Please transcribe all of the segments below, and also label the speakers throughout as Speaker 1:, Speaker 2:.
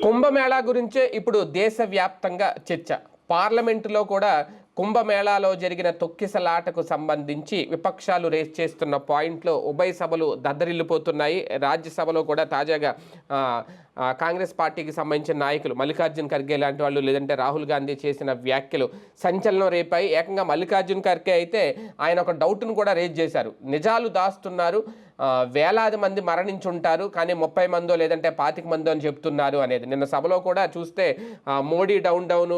Speaker 1: కుంభమేళా గురించే ఇప్పుడు దేశవ్యాప్తంగా చర్చ. పార్లమెంటులో కూడా కుంభమేళాలో జరిగిన తొక్కిసలాటకు సంబంధించి విపక్షాలు రేస్ చేస్తున్న పాయింట్లో ఉభయ సభలు దద్దరిల్లిపోతున్నాయి. రాజ్యసభలో కూడా తాజాగా కాంగ్రెస్ పార్టీకి సంబంధించిన నాయకులు మల్లికార్జున్ ఖర్గే లాంటి వాళ్ళు, లేదంటే రాహుల్ గాంధీ చేసిన వ్యాఖ్యలు సంచలనం రేపాయి. ఏకంగా మల్లికార్జున్ ఖర్గే అయితే ఆయన ఒక డౌట్ను కూడా రేజ్ చేశారు. నిజాలు దాస్తున్నారు, వేలాది మంది మరణించుంటారు, కానీ 30 మందో లేదంటే 25 మందో అని చెప్తున్నారు అనేది. నిన్న సభలో కూడా చూస్తే మోడీ డౌన్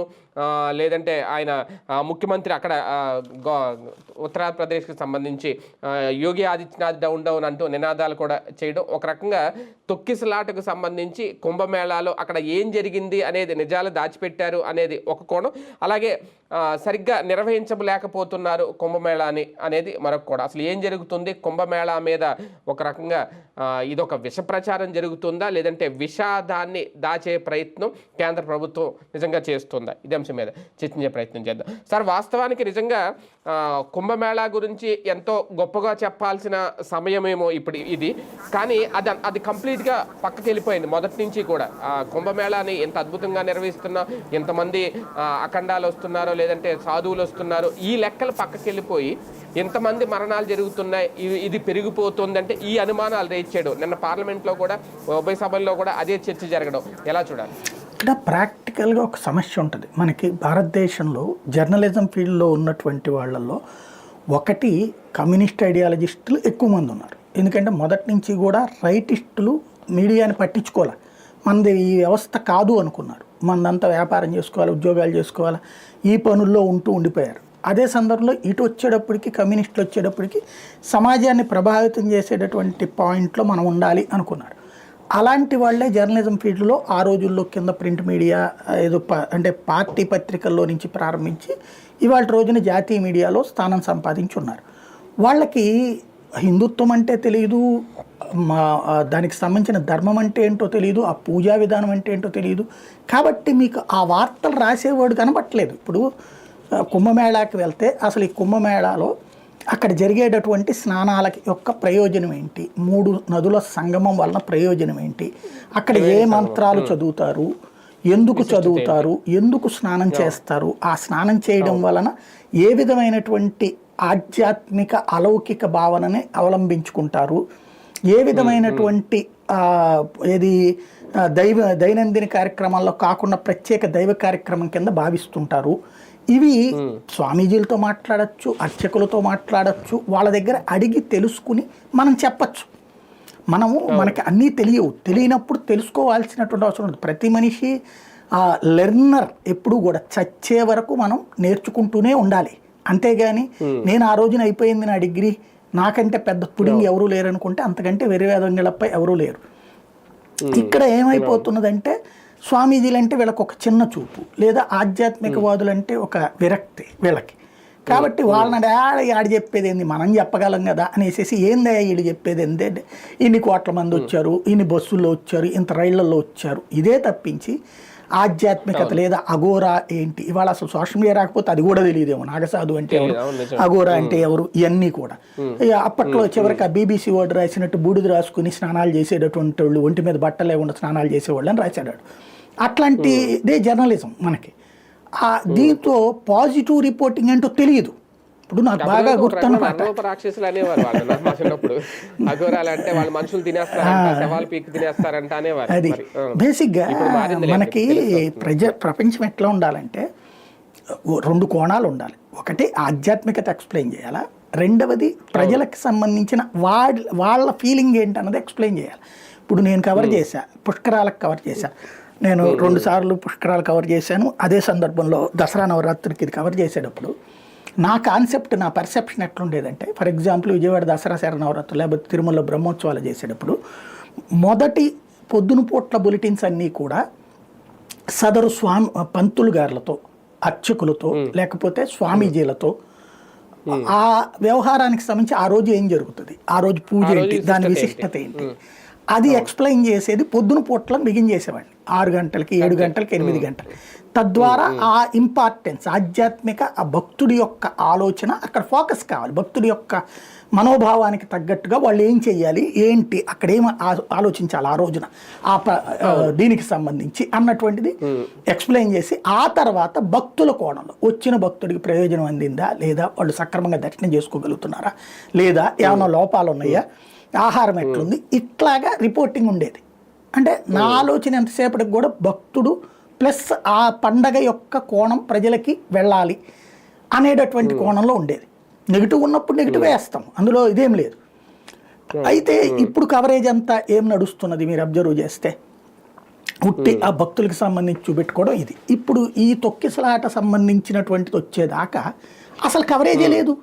Speaker 1: లేదంటే ఆయన ముఖ్యమంత్రి అక్కడ ఉత్తరప్రదేశ్కి సంబంధించి యోగి ఆదిత్యనాథ్ డౌన్ అంటూ నినాదాలు కూడా చేయడం, ఒక రకంగా తొక్కిసలాటకు సంబంధించి కుంభమేళాలో అక్కడ ఏం జరిగింది అనేది, నిజాలు దాచిపెట్టారు అనేది ఒక కోణం. అలాగే సరిగ్గా నిర్వహించలేకపోతున్నారు కుంభమేళాని అనేది మరొక కోణం. అసలు ఏం జరుగుతుంది కుంభమేళా మీద? ఒక రకంగా ఇదొక విష ప్రచారం జరుగుతుందా, లేదంటే విషాదాన్ని దాచే ప్రయత్నం కేంద్ర ప్రభుత్వం నిజంగా చేస్తుందా? ఇదే అంశం మీద చర్చించే ప్రయత్నం చేద్దాం. సార్, వాస్తవానికి నిజంగా కుంభమేళా గురించి ఎంతో గొప్పగా చెప్పాల్సిన సమయమేమో ఇప్పుడు ఇది, కానీ అది కంప్లీట్గా పక్కకి వెళ్ళిపోయింది. మొదటి నుంచి కూడా కుంభమేళాని ఎంత అద్భుతంగా నిర్వహిస్తున్నా, ఎంతమంది అఖండాలు వస్తున్నారో లేదంటే సాధువులు వస్తున్నారో, ఈ లెక్కలు పక్కకి వెళ్ళిపోయి ఎంతమంది మరణాలు జరుగుతున్నాయి, ఇది పెరిగిపోతుందంటే ఈ అనుమానాలు రేజ్ చేయడం. నిన్న పార్లమెంట్లో కూడా ఉభయ సభల్లో కూడా అదే చర్చ జరగడం ఎలా చూడాలి?
Speaker 2: ఇక్కడ ప్రాక్టికల్గా ఒక సమస్య ఉంటుంది మనకి. భారతదేశంలో జర్నలిజం ఫీల్డ్లో ఉన్నటువంటి వాళ్ళల్లో ఒకటి కమ్యూనిస్ట్ ఐడియాలజిస్టులు ఎక్కువ మంది ఉన్నారు. ఎందుకంటే మొదటి నుంచి కూడా రైటిస్టులు మీడియాని పట్టించుకోవాలి, మనది ఈ వ్యవస్థ కాదు అనుకున్నారు. మనదంతా వ్యాపారం చేసుకోవాలి, ఉద్యోగాలు చేసుకోవాలి, ఈ పనుల్లో ఉండిపోయారు. అదే సందర్భంలో ఇటు వచ్చేటప్పటికి కమ్యూనిస్టులు వచ్చేటప్పటికి సమాజాన్ని ప్రభావితం చేసేటటువంటి పాయింట్లో మనం ఉండాలి అనుకున్నారు. అలాంటి వాళ్ళే జర్నలిజం ఫీల్డ్లో ఆ రోజుల్లో కింద ప్రింట్ మీడియా ఏదో అంటే పార్టీ పత్రికల్లో నుంచి ప్రారంభించి ఇవాళ రోజున జాతీయ మీడియాలో స్థానం సంపాదించి ఉన్నారు. వాళ్ళకి హిందుత్వం అంటే తెలియదు, దానికి సంబంధించిన ధర్మం అంటే ఏంటో తెలియదు, ఆ పూజా విధానం అంటే ఏంటో తెలియదు. కాబట్టి మీకు ఆ వార్తలు రాసేవాడు కనబట్టలేదు. ఇప్పుడు కుంభమేళాకి వెళ్తే అసలు ఈ కుంభమేళాలో అక్కడ జరిగేటటువంటి స్నానాలకి యొక్క ప్రయోజనం ఏంటి, 3 నదుల సంగమం వలన ప్రయోజనం ఏంటి, అక్కడ ఏ మంత్రాలు చదువుతారు, ఎందుకు చదువుతారు, ఎందుకు స్నానం చేస్తారు, ఆ స్నానం చేయడం వలన ఏ విధమైనటువంటి ఆధ్యాత్మిక అలౌకిక భావనని అవలంబించుకుంటారు, ఏ విధమైనటువంటి దైనందిన కార్యక్రమాల్లో కాకుండా ప్రత్యేక దైవ కార్యక్రమం కింద భావిస్తుంటారు. ఇవి స్వామీజీలతో మాట్లాడచ్చు, అర్చకులతో మాట్లాడచ్చు, వాళ్ళ దగ్గర అడిగి తెలుసుకుని మనం చెప్పచ్చు. మనకి అన్నీ తెలియనప్పుడు తెలుసుకోవాల్సినటువంటి అవసరం ఉంది. ప్రతి మనిషి లెర్నర్ ఎప్పుడు కూడా చచ్చే వరకు మనం నేర్చుకుంటూనే ఉండాలి. అంతేగాని నేను ఆ రోజున అయిపోయింది నా డిగ్రీ, నాకంటే పెద్ద పుడింగ్ ఎవరూ లేరు అనుకుంటే అంతకంటే వెర్రివేదంగళపై ఎవరూ లేరు. ఇక్కడ ఏమైపోతున్నదంటే స్వామీజీలంటే వీళ్ళకి ఒక చిన్న చూపు, లేదా ఆధ్యాత్మికవాదులంటే ఒక విరక్తి వీళ్ళకి. కాబట్టి వాళ్ళని ఆడ చెప్పేది ఏంది, మనం చెప్పగలం కదా అనేసి ఏందా వీళ్ళు చెప్పేది ఏంటంటే ఇన్ని కోట్ల మంది వచ్చారు, ఇన్ని బస్సుల్లో వచ్చారు, ఇంత రైళ్లలో వచ్చారు, ఇదే తప్పించి ఆధ్యాత్మికత లేదా అఘోరా ఏంటి, ఇవాళ అసలు సోషల్ మీడియా రాకపోతే అది కూడా తెలియదేమో. నాగసాధు అంటే ఎవరు, అఘోరా అంటే ఎవరు, ఇవన్నీ కూడా. అప్పట్లో చివరికి ఆ BBC వాడు రాసినట్టు బూడిద రాసుకుని స్నానాలు చేసేటటువంటి వాళ్ళు, ఒంటి మీద బట్టలు లేకుండా స్నానాలు చేసేవాళ్ళు అని రాశాడు. అట్లాంటిదే జర్నలిజం మనకి. దీంతో పాజిటివ్ రిపోర్టింగ్ ఏంటో తెలియదు. ఇప్పుడు నాకు బాగా గుర్తున్నమాట,
Speaker 1: రాక్షసులు అనేవారు
Speaker 2: అది బేసిక్గా మనకి ప్రపంచం ఎట్లా ఉండాలంటే 2 కోణాలు ఉండాలి. ఒకటి ఆధ్యాత్మికత ఎక్స్ప్లెయిన్ చేయాలా, రెండవది ప్రజలకు సంబంధించిన వాళ్ళ ఫీలింగ్ ఏంటన్నది ఎక్స్ప్లెయిన్ చేయాలి. ఇప్పుడు నేను కవర్ చేశా, పుష్కరాలకు కవర్ చేశా, నేను 2 సార్లు పుష్కరాలు కవర్ చేశాను. అదే సందర్భంలో దసరా నవరాత్రికి ఇది కవర్ చేసేటప్పుడు నా కాన్సెప్ట్, నా పర్సెప్షన్ ఎట్లుండేదంటే, ఫర్ ఎగ్జాంపుల్ విజయవాడ దసరా శరన్నవరాత్రులు లేకపోతే తిరుమలలో బ్రహ్మోత్సవాలు చేసేటప్పుడు మొదటి పొద్దున పూట్ల బులెటిన్స్ అన్నీ కూడా సదరు పంతులు గారులతో, అర్చకులతో లేకపోతే స్వామీజీలతో ఆ వ్యవహారానికి సంబంధించి ఆ రోజు ఏం జరుగుతుంది, ఆ రోజు పూజ ఏంటి, దాని విశిష్టత ఏంటి, అది ఎక్స్ప్లెయిన్ చేసేది పొద్దున పూట్ల బిగించేసేవాడిని 6 గంటలకి 7 గంటలకి 8 గంటలు. తద్వారా ఆ ఇంపార్టెన్స్ ఆధ్యాత్మిక ఆ భక్తుడి యొక్క ఆలోచన అక్కడ ఫోకస్ కావాలి. భక్తుడి యొక్క మనోభావానికి తగ్గట్టుగా వాళ్ళు ఏం చెయ్యాలి, ఏంటి అక్కడ ఏం ఆలోచించాలి ఆ రోజున దీనికి సంబంధించి అన్నటువంటిది ఎక్స్ప్లెయిన్ చేసి, ఆ తర్వాత భక్తుల కోణంలో వచ్చిన భక్తుడికి ప్రయోజనం అందిందా లేదా, వాళ్ళు సక్రమంగా దర్శనం చేసుకోగలుగుతున్నారా లేదా, ఏమైనా లోపాలు ఉన్నాయా, ఆహారం ఎట్లుంది, ఇట్లాగా రిపోర్టింగ్ ఉండేది. అంటే నా ఆలోచన ఎంతసేపటికి కూడా భక్తుడు ప్లస్ ఆ పండగ యొక్క కోణం ప్రజలకి వెళ్ళాలి అనేటటువంటి కోణంలో ఉండేది. నెగిటివ్ ఉన్నప్పుడు నెగిటివ్ వేస్తాం, అందులో ఇదేం లేదు. అయితే ఇప్పుడు కవరేజ్ అంతా ఏం నడుస్తున్నది మీరు అబ్జర్వ్ చేస్తే, ఉట్టి ఆ భక్తులకు సంబంధించి చూపెట్టుకోవడం ఇది. ఇప్పుడు ఈ తొక్కిసలాట సంబంధించినటువంటిది వచ్చేదాకా అసలు కవరేజే లేదు.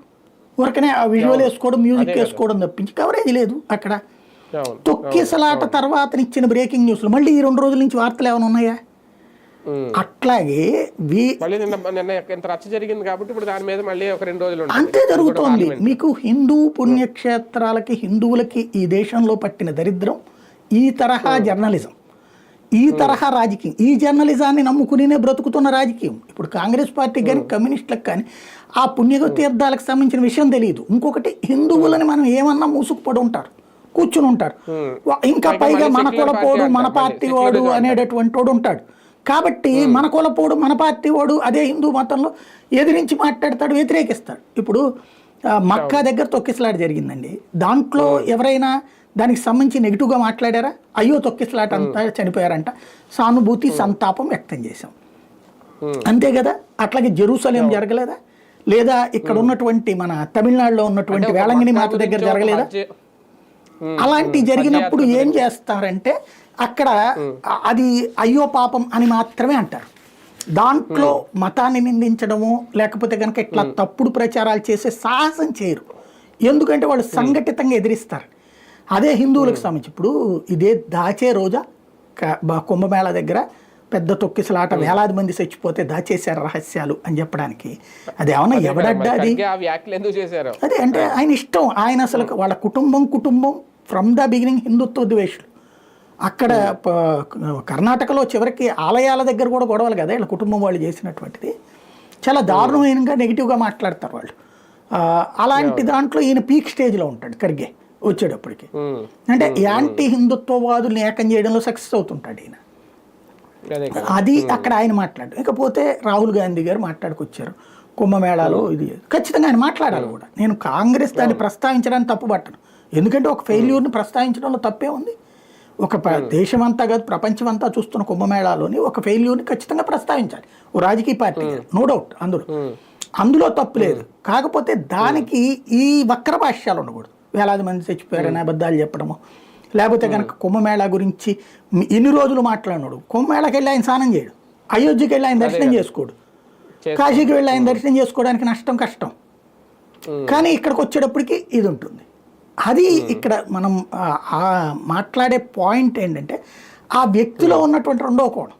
Speaker 2: ఊరకనే ఆ విజువల్ వేసుకోవడం, మ్యూజిక్ వేసుకోవడం తప్పించి కవరేజ్ లేదు అక్కడ. తొక్కిసలాట తర్వాత ఇచ్చిన బ్రేకింగ్ న్యూస్లు మళ్ళీ ఈ 2 రోజుల నుంచి వార్తలు ఏమైనా ఉన్నాయా? అట్లాగే
Speaker 1: జరిగింది కాబట్టి ఇప్పుడు దాని మీద మళ్ళీ ఒక 2 రోజులు
Speaker 2: అంతే జరుగుతోంది. మీకు హిందూ పుణ్యక్షేత్రాలకి హిందువులకి ఈ దేశంలో పట్టిన దరిద్రం ఈ తరహా జర్నలిజం, ఈ తరహా రాజకీయం. ఈ జర్నలిజాన్ని నమ్ముకునే బ్రతుకుతున్న రాజకీయం. ఇప్పుడు కాంగ్రెస్ పార్టీకి కానీ కమ్యూనిస్టులకు కానీ ఆ పుణ్యతీర్థాలకు సంబంధించిన విషయం తెలియదు. ఇంకొకటి, హిందువులని మనం ఏమన్నా మూసుకుపడి ఉంటారు, కూర్చుని ఉంటారు. ఇంకా పైగా మన కులపోడు మన పార్టీ వాడు అనేటటువంటి వాడు ఉంటాడు. కాబట్టి మన కులపోడు మన పార్టీ వాడు అదే హిందూ మతంలో ఎదిరించి మాట్లాడతాడు, వ్యతిరేకిస్తాడు. ఇప్పుడు మక్కా దగ్గర తొక్కిసలాట జరిగిందండి. దాంట్లో ఎవరైనా దానికి సంబంధించి నెగిటివ్గా మాట్లాడారా? అయ్యో తొక్కిసలాట అంతా చనిపోయారంట, సానుభూతి సంతాపం వ్యక్తం చేశాం, అంతే కదా. అట్లాగే జెరూసలేం జరగలేదా? లేదా ఇక్కడ ఉన్నటువంటి మన తమిళనాడులో ఉన్నటువంటి వేళంగిని మాత దగ్గర జరగలేదా? అలాంటి జరిగినప్పుడు ఏం చేస్తారంటే అక్కడ అది అయ్యో పాపం అని మాత్రమే అంటారు. దాంట్లో మతాన్ని నిందించడము లేకపోతే కనుక ఇట్లా తప్పుడు ప్రచారాలు చేసే సాహసం చేయరు. ఎందుకంటే వాళ్ళు సంఘటితంగా ఎదిరిస్తారు. అదే హిందువులకు సంబంధించి ఇప్పుడు ఇదే దాచే రోజా కుంభమేళా దగ్గర పెద్ద తొక్కిసలాట, వేలాది మంది చచ్చిపోతే దాచేశారు రహస్యాలు అని చెప్పడానికి. అది ఏమన్నా ఎవడడ్డా అది? అదే అంటే ఆయన ఇష్టం. ఆయన అసలు వాళ్ళ కుటుంబం ఫ్రమ్ ద బిగినింగ్ హిందుత్వ ద్వేషులు. అక్కడ కర్ణాటకలో చివరికి ఆలయాల దగ్గర కూడా గొడవలు కదా వీళ్ళ కుటుంబం వాళ్ళు చేసినటువంటిది. చాలా దారుణమైనగా నెగిటివ్గా మాట్లాడతారు వాళ్ళు. అలాంటి దాంట్లో ఈయన పీక్ స్టేజ్లో ఉంటాడు ఖర్గే వచ్చేటప్పటికి. అంటే యాంటీ హిందుత్వవాదుల్ని ఏకం చేయడంలో సక్సెస్ అవుతుంటాడు ఈయన. అది అక్కడ ఆయన మాట్లాడు. ఇకపోతే రాహుల్ గాంధీ గారు మాట్లాడుకొచ్చారు కుంభమేళాలో. ఇది ఖచ్చితంగా ఆయన మాట్లాడాలి కూడా. నేను కాంగ్రెస్ దాన్ని ప్రస్తావించడానికి తప్పుపట్టను. ఎందుకంటే ఒక ఫెయిల్యూర్ని ప్రస్తావించడంలో తప్పే ఉంది. ఒక దేశమంతా కాదు ప్రపంచం అంతా చూస్తున్న కుంభమేళాలోని ఒక ఫెయిల్యూర్ని ఖచ్చితంగా ప్రస్తావించాలి ఓ రాజకీయ పార్టీ, నో డౌట్. అందులో తప్పు లేదు. కాకపోతే దానికి ఈ వక్ర భాష్యాలు ఉండకూడదు. వేలాది మంది చచ్చిపోయారని అబద్ధాలు చెప్పడము, లేకపోతే కనుక కుంభమేళా గురించి ఇన్ని రోజులు మాట్లాడినాడు. కుంభమేళాకి వెళ్ళి ఆయన స్నానం చేయడు, అయోధ్యకి వెళ్ళి ఆయన దర్శనం చేసుకోడు, కాశీకి వెళ్ళి ఆయన దర్శనం చేసుకోవడానికి కష్టం. కానీ ఇక్కడికి వచ్చేటప్పటికి ఇది ఉంటుంది. అది ఇక్కడ మనం మాట్లాడే పాయింట్ ఏంటంటే ఆ వ్యక్తిలో ఉన్నటువంటి రెండో కోణం.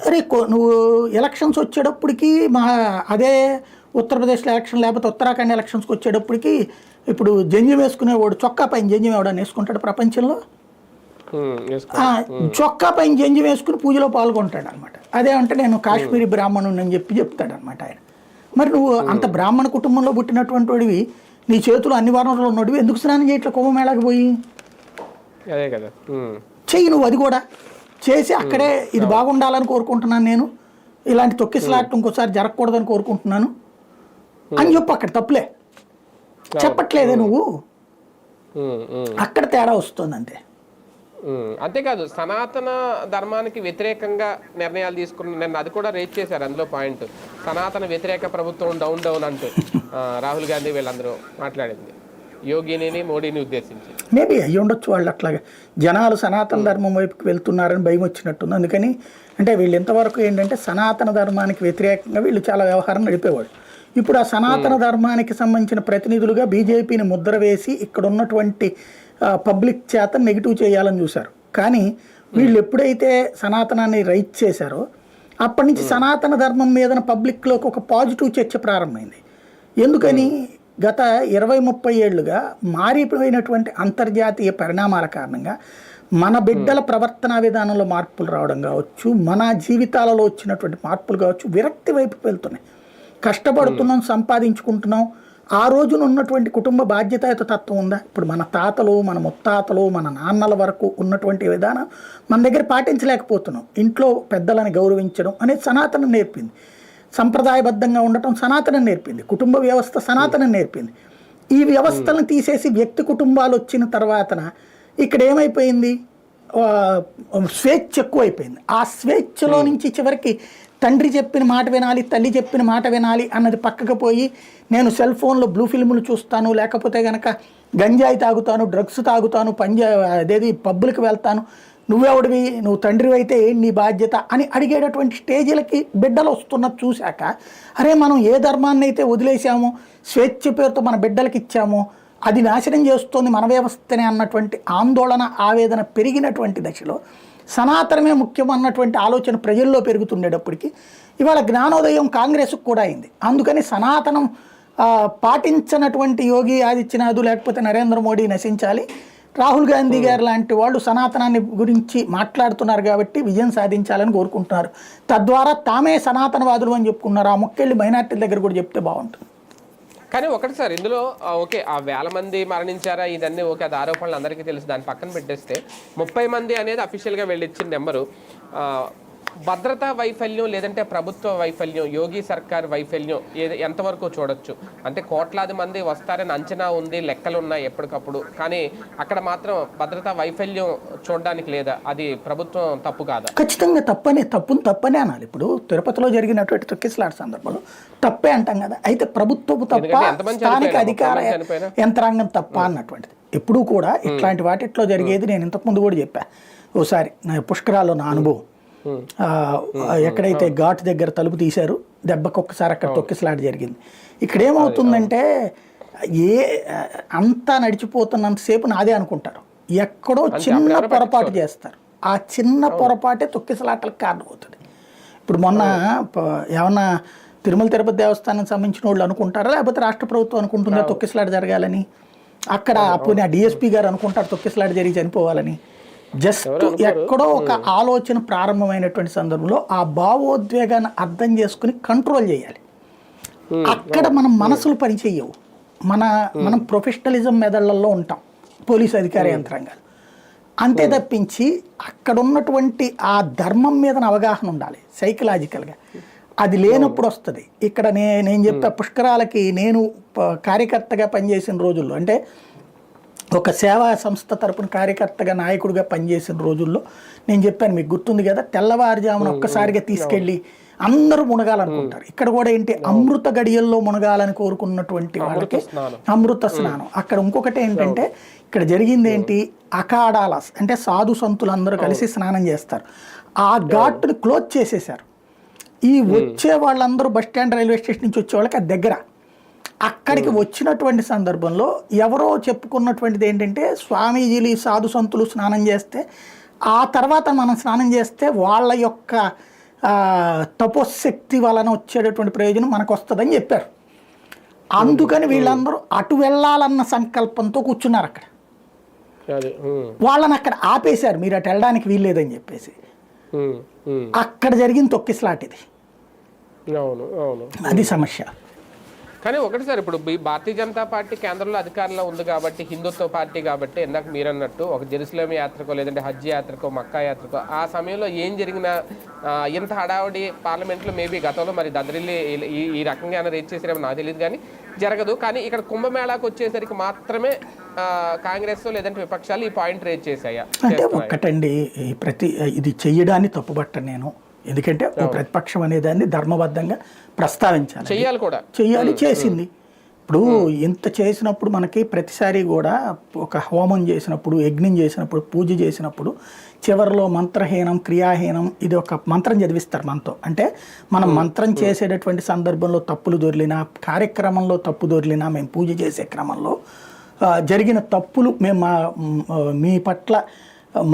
Speaker 2: అరే నువ్వు ఎలక్షన్స్ వచ్చేటప్పటికి అదే ఉత్తరప్రదేశ్లో ఎలక్షన్ లేకపోతే ఉత్తరాఖండ్ ఎలక్షన్స్కి వచ్చేటప్పటికి ఇప్పుడు జంజం వేసుకునేవాడు చొక్కా పైన జంజం ఎవడని వేసుకుంటాడు ప్రపంచంలో? చొక్కా పైన జంజం వేసుకుని పూజలో పాల్గొంటాడు అనమాట. అదేమంటే నేను కాశ్మీరీ బ్రాహ్మణుని అని చెప్తాడు అనమాట ఆయన. మరి నువ్వు అంత బ్రాహ్మణ కుటుంబంలో పుట్టినటువంటి వాడివి, నీ చేతులు అన్ని వారంలో ఉన్నోడివి, ఎందుకు స్నానం చేయట్లా కుంభమేళాకి పోయి?
Speaker 1: అదే కదా,
Speaker 2: చెయ్యి నువ్వు. అది కూడా చేసి అక్కడే ఇది బాగుండాలని కోరుకుంటున్నాను, నేను ఇలాంటి తొక్కిసలాట ఇంకోసారి జరగకూడదని కోరుకుంటున్నాను అని చెప్పు. అక్కడ తప్పులే చెప్పట్లేదే నువ్వు, అక్కడ తేడా వస్తుంది అంతే.
Speaker 1: అంతేకాదు సనాతన ధర్మానికి వ్యతిరేకంగా నిర్ణయాలు తీసుకున్న నేను అది కూడా రేట్ చేశారు అందులో పాయింట్. సనాతన వ్యతిరేక ప్రభుత్వం డౌన్ అంటూ రాహుల్ గాంధీ వీళ్ళందరూ మాట్లాడింది యోగిని మోడీని ఉద్దేశించి.
Speaker 2: మేబీ అయ్యి ఉండొచ్చు. వాళ్ళు అట్లాగే జనాలు సనాతన ధర్మం వైపుకి వెళ్తున్నారని భయం వచ్చినట్టుంది. అందుకని అంటే వీళ్ళు ఎంతవరకు ఏంటంటే సనాతన ధర్మానికి వ్యతిరేకంగా వీళ్ళు చాలా వ్యవహారం నడిపేవాళ్ళు. ఇప్పుడు ఆ సనాతన ధర్మానికి సంబంధించిన ప్రతినిధులుగా బీజేపీని ముద్ర వేసి ఇక్కడ ఉన్నటువంటి పబ్లిక్ చేత నెగిటివ్ చేయాలని చూశారు. కానీ వీళ్ళు ఎప్పుడైతే సనాతనాన్ని రైట్ చేశారో అప్పటి నుంచి సనాతన ధర్మం మీద పబ్లిక్లోకి ఒక పాజిటివ్ చర్చ ప్రారంభమైంది. ఎందుకని గత 20-30 ఏళ్లుగా మారిపోయినటువంటి అంతర్జాతీయ పరిణామాల కారణంగా మన బిడ్డల ప్రవర్తన విధానంలో మార్పులు రావడం కావచ్చు, మన జీవితాలలో వచ్చినటువంటి మార్పులు కావచ్చు, విరక్తి వైపు వెళ్తున్నాయి. కష్టపడుతున్నాం, సంపాదించుకుంటున్నాం, ఆ రోజున ఉన్నటువంటి కుటుంబ బాధ్యతాయుత తత్వం ఉందా? ఇప్పుడు మన తాతలు, మన ముత్తాతలు, మన నాన్నల వరకు ఉన్నటువంటి విధానం మన దగ్గర పాటించలేకపోతున్నాం. ఇంట్లో పెద్దలని గౌరవించడం అనేది సనాతనం నేర్పింది, సంప్రదాయబద్ధంగా ఉండటం సనాతనం నేర్పింది, కుటుంబ వ్యవస్థ సనాతనం నేర్పింది. ఈ వ్యవస్థలను తీసేసి వ్యక్తి కుటుంబాలు వచ్చిన తర్వాతన ఇక్కడ ఏమైపోయింది, స్వేచ్ఛ ఎక్కువైపోయింది. ఆ స్వేచ్ఛలో నుంచి చివరికి తండ్రి చెప్పిన మాట వినాలి, తల్లి చెప్పిన మాట వినాలి అన్నది పక్కకు పోయి నేను సెల్ ఫోన్లో బ్లూ ఫిల్ములు చూస్తాను, లేకపోతే కనుక గంజాయి తాగుతాను, డ్రగ్స్ తాగుతాను, అదేది పబ్బులకు వెళ్తాను, నువ్వెవడివి, నువ్వు తండ్రి అయితే ఏంటి నీ బాధ్యత అని అడిగేటటువంటి స్టేజీలకి బిడ్డలు వస్తున్నది చూశాక, అరే మనం ఏ ధర్మాన్ని అయితే వదిలేసామో, స్వేచ్ఛ పేరుతో మన బిడ్డలకి ఇచ్చామో అది నాశనం చేస్తోంది మన వ్యవస్థనే అన్నటువంటి ఆందోళన, ఆవేదన పెరిగినటువంటి దశలో సనాతనమే ముఖ్యం అన్నటువంటి ఆలోచన ప్రజల్లో పెరుగుతుండేటప్పటికీ ఇవాళ జ్ఞానోదయం కాంగ్రెస్కు కూడా అయింది. అందుకని సనాతనం పాటించినటువంటి యోగి ఆదిత్యనాథ్ లేకపోతే నరేంద్ర మోడీ నశించాలి, రాహుల్ గాంధీ గారు లాంటి వాళ్ళు సనాతనాన్ని గురించి మాట్లాడుతున్నారు కాబట్టి విజయం సాధించాలని కోరుకుంటున్నారు. తద్వారా తామే సనాతనవాదులు అని చెప్పుకున్నారు. ఆ ముఖ్యల్ని మైనార్టీల దగ్గర కూడా చెప్తే బాగుంటుంది.
Speaker 1: కానీ ఒకటి సార్, ఇందులో ఓకే ఆ 1000 మంది మరణించారా ఇదన్నీ ఓకే, అది ఆరోపణలు అందరికీ తెలుసు, దాన్ని పక్కన పెట్టేస్తే 30 మంది అనేది అఫీషియల్గా వెళ్ళిచ్చిన నెంబరు. భద్రతా వైఫల్యం లేదంటే ప్రభుత్వ వైఫల్యం, యోగి సర్కార్ వైఫల్యం ఎంతవరకు చూడొచ్చు? అంటే కోట్లాది మంది వస్తారని అంచనా ఉంది, లెక్కలు ఉన్నాయి ఎప్పటికప్పుడు, కానీ అక్కడ మాత్రం భద్రతా వైఫల్యం చూడడానికి లేదా? అది ప్రభుత్వం తప్పు కాదా?
Speaker 2: ఖచ్చితంగా తప్పనే అనాలి. ఇప్పుడు తిరుపతిలో జరిగినటువంటి తొక్కిసలాట సందర్భంలో తప్పే అంటాం కదా. అయితే ప్రభుత్వపు తప్ప, స్థానిక అధికార యంత్రాంగం తప్ప అన్నటువంటిది ఎప్పుడూ కూడా ఇట్లాంటి వాటిట్లో జరిగేది. నేను ఇంతకుముందు కూడా చెప్పా ఓసారి, నా పుష్కరాల్లో నా అనుభవం. ఎక్కడైతే ఘాట్ దగ్గర తలుపు తీశారు, దెబ్బకు ఒక్కసారి అక్కడ తొక్కిసలాట జరిగింది. ఇక్కడ ఏమవుతుందంటే అంతా నడిచిపోతున్నంతసేపు నాదే అనుకుంటారు, ఎక్కడో చిన్న పొరపాటు చేస్తారు, ఆ చిన్న పొరపాటే తొక్కిసలాటలకు కారణమవుతుంది. ఇప్పుడు మొన్న ఏమన్నా తిరుమల తిరుపతి దేవస్థానానికి సంబంధించిన వాళ్ళు అనుకుంటారా, లేకపోతే రాష్ట్ర ప్రభుత్వం అనుకుంటుందా తొక్కిసలాట జరగాలని? అక్కడ పోనీ ఆ డిఎస్పీ గారు అనుకుంటారు తొక్కిసలాట జరిగి చనిపోవాలని? జస్ట్ ఎక్కడో ఒక ఆలోచన ప్రారంభమైనటువంటి సందర్భంలో ఆ భావోద్వేగాన్ని అర్థం చేసుకుని కంట్రోల్ చేయాలి. అక్కడ మనం మనసులు పనిచేయవు, మనం ప్రొఫెషనలిజం మెదళ్లలో ఉంటాం, పోలీసు అధికార యంత్రాంగాలు అంతే తప్పించి అక్కడ ఉన్నటువంటి ఆ ధర్మం మీద అవగాహన ఉండాలి సైకలాజికల్గా. అది లేనప్పుడు వస్తుంది. ఇక్కడ నేను చెప్పే పుష్కరాలకి నేను కార్యకర్తగా పనిచేసిన రోజుల్లో, అంటే ఒక సేవా సంస్థ తరపున కార్యకర్తగా నాయకుడిగా పనిచేసిన రోజుల్లో నేను చెప్పాను, మీకు గుర్తుంది కదా, తెల్లవారుజామున ఒక్కసారిగా తీసుకెళ్ళి అందరూ మునగాలనుకుంటారు. ఇక్కడ కూడా ఏంటి, అమృత గడియల్లో మునగాలని కోరుకున్నటువంటి వాళ్ళకి అమృత స్నానం. అక్కడ ఇంకొకటి ఏంటంటే, ఇక్కడ జరిగింది ఏంటి, అఖాడాలస్ అంటే సాధు సంతులు అందరూ కలిసి స్నానం చేస్తారు. ఆ ఘాట్ని క్లోజ్ చేసేసారు. ఈ వచ్చే వాళ్ళందరూ బస్టాండ్, రైల్వే స్టేషన్ నుంచి వచ్చే వాళ్ళకి అది దగ్గర. అక్కడికి వచ్చినటువంటి సందర్భంలో ఎవరో చెప్పుకున్నటువంటిది ఏంటంటే, స్వామీజీలు సాధు సంతులు స్నానం చేస్తే ఆ తర్వాత మనం స్నానం చేస్తే వాళ్ళ యొక్క తపోశక్తి వలన వచ్చేటటువంటి ప్రయోజనం మనకు వస్తుందని చెప్పారు. అందుకని వీళ్ళందరూ అటు వెళ్ళాలన్న సంకల్పంతో కూర్చున్నారు. అక్కడ వాళ్ళని అక్కడ ఆపేశారు, మీరు అటు వెళ్ళడానికి వీల్లేదని చెప్పేసి. అక్కడ జరిగిన తొక్కిసలాట ఇది. అది సమస్య.
Speaker 1: కానీ ఒకటి సార్, ఇప్పుడు భారతీయ జనతా పార్టీ కేంద్రంలో అధికారంలో ఉంది కాబట్టి, హిందుత్వ పార్టీ కాబట్టి, ఇందాక మీరు అన్నట్టు ఒక జెరూసలేం యాత్రకో లేదంటే హజ్ యాత్రకో మక్కా యాత్రకో ఆ సమయంలో ఏం జరిగినా ఇంత హడావుడి పార్లమెంట్లో మేబీ గతంలో మరి దద్దరిల్లి ఈ రకంగా ఏమైనా రేజ్ చేసారేమో నాకు తెలియదు, కానీ జరగదు. కానీ ఇక్కడ కుంభమేళాకు వచ్చేసరికి మాత్రమే కాంగ్రెస్ లేదంటే విపక్షాలు ఈ పాయింట్ రేజ్ చేశాయా?
Speaker 2: అంటే ఒక్కటండి, ఇది చెయ్యడాన్ని తప్పుబట్టను నేను. ఎందుకంటే ప్రతిపక్షం అనేదాన్ని ధర్మబద్ధంగా ప్రస్తావించాలి, చెయ్యాలి, చేసింది. ఇప్పుడు ఇంత చేసినప్పుడు మనకి ప్రతిసారి కూడా ఒక హోమం చేసినప్పుడు, యజ్ఞం చేసినప్పుడు, పూజ చేసినప్పుడు చివరిలో మంత్రహీనం, క్రియాహీనం ఇది ఒక మంత్రం చదివిస్తారు మనతో. అంటే మనం మంత్రం చేసేటటువంటి సందర్భంలో తప్పులు దొర్లినా, కార్యక్రమంలో తప్పు దొర్లినా, మేము పూజ చేసే క్రమంలో జరిగిన తప్పులు మేము మీ పట్ల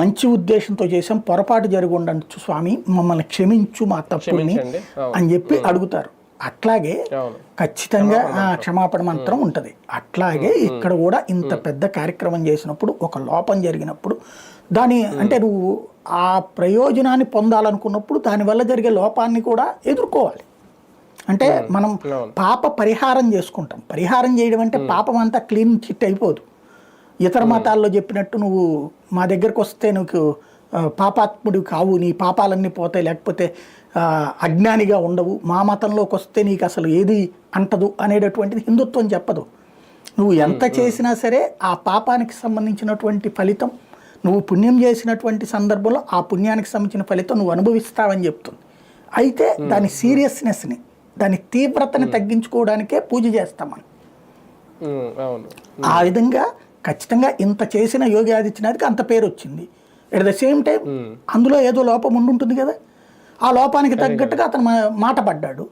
Speaker 2: మంచి ఉద్దేశంతో చేసాం, పొరపాటు జరిగి ఉండొచ్చు స్వామి, మమ్మల్ని క్షమించు మా తప్పుల్ని అని చెప్పి అడుగుతారు. అట్లాగే
Speaker 1: అవును.
Speaker 2: ఖచ్చితంగా క్షమాపణ మంత్రం ఉంటుంది. అట్లాగే ఇక్కడ కూడా ఇంత పెద్ద కార్యక్రమం చేసినప్పుడు ఒక లోపం జరిగినప్పుడు దాని అంటే నువ్వు ఆ ప్రయోజనాన్ని పొందాలనుకున్నప్పుడు దానివల్ల జరిగే లోపాన్ని కూడా ఎదుర్కోవాలి. అంటే మనం పాప పరిహారం చేసుకుంటాం. పరిహారం చేయడం అంటే పాపం అంతా క్లీన్ చిట్ అయిపోదు. ఇతర మతాల్లో చెప్పినట్టు నువ్వు మా దగ్గరకు వస్తే నువ్వు పాపాత్ముడు కావు, నీ పాపాలన్నీ పోతాయి, లేకపోతే అజ్ఞానిగా ఉండవు, మా మతంలోకి వస్తే నీకు అసలు ఏది అంటదు అనేటటువంటిది హిందుత్వం చెప్పదు. నువ్వు ఎంత చేసినా సరే ఆ పాపానికి సంబంధించినటువంటి ఫలితం, నువ్వు పుణ్యం చేసినటువంటి సందర్భంలో ఆ పుణ్యానికి సంబంధించిన ఫలితం నువ్వు అనుభవిస్తావని చెప్తుంది. అయితే దాని సీరియస్నెస్ని, దాని తీవ్రతని తగ్గించుకోవడానికే పూజ చేస్తాం మనం. ఆ విధంగా ఖచ్చితంగా ఇంత చేసిన యోగి ఆదిత్యనాథ్కి అంత పేరు వచ్చింది. ఎట్ ద సేమ్ టైం అందులో ఏదో లోపం ఉండుంటుంది కదా, ఆ లోపానికి తగ్గట్టుగా అతను మాట పడ్డాడు.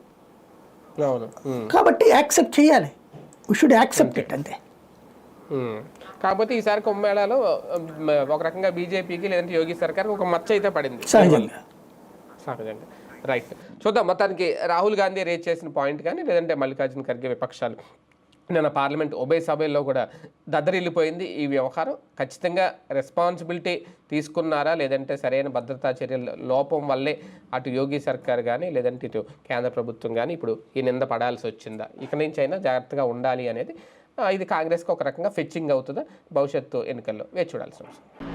Speaker 2: కాబట్టి యాక్సెప్ట్ చేయాలి. వీ షుడ్ యాక్సెప్ట్ ఇట్ అంతే.
Speaker 1: కాకపోతే ఈసారి కుంభమేళాలో ఒక రకంగా బీజేపీకి లేదంటే యోగి సర్కార్కి ఒక మచ్చ అయితే పడింది
Speaker 2: సహజంగా.
Speaker 1: రైట్, చూద్దాం. మొత్తానికి రాహుల్ గాంధీ రేజ్ చేసిన పాయింట్ కానీ లేదంటే మల్లికార్జున ఖర్గే విపక్షాలు నిన్న పార్లమెంట్ ఉభయ సభల్లో కూడా దద్దరిల్లిపోయింది ఈ వ్యవహారం. ఖచ్చితంగా రెస్పాన్సిబిలిటీ తీసుకున్నారా లేదంటే సరైన భద్రతా చర్యల లోపం వల్లే అటు యోగి సర్కార్ కానీ లేదంటే ఇటు కేంద్ర ప్రభుత్వం కానీ ఇప్పుడు ఈ నింద పడాల్సి వచ్చిందా, ఇక నుంచి అయినా జాగ్రత్తగా ఉండాలి అనేది ఇది కాంగ్రెస్కి ఒక రకంగా ఫెచ్చింగ్ అవుతుందా భవిష్యత్తు ఎన్నికల్లో వేచి చూడాల్సి వస్తుంది.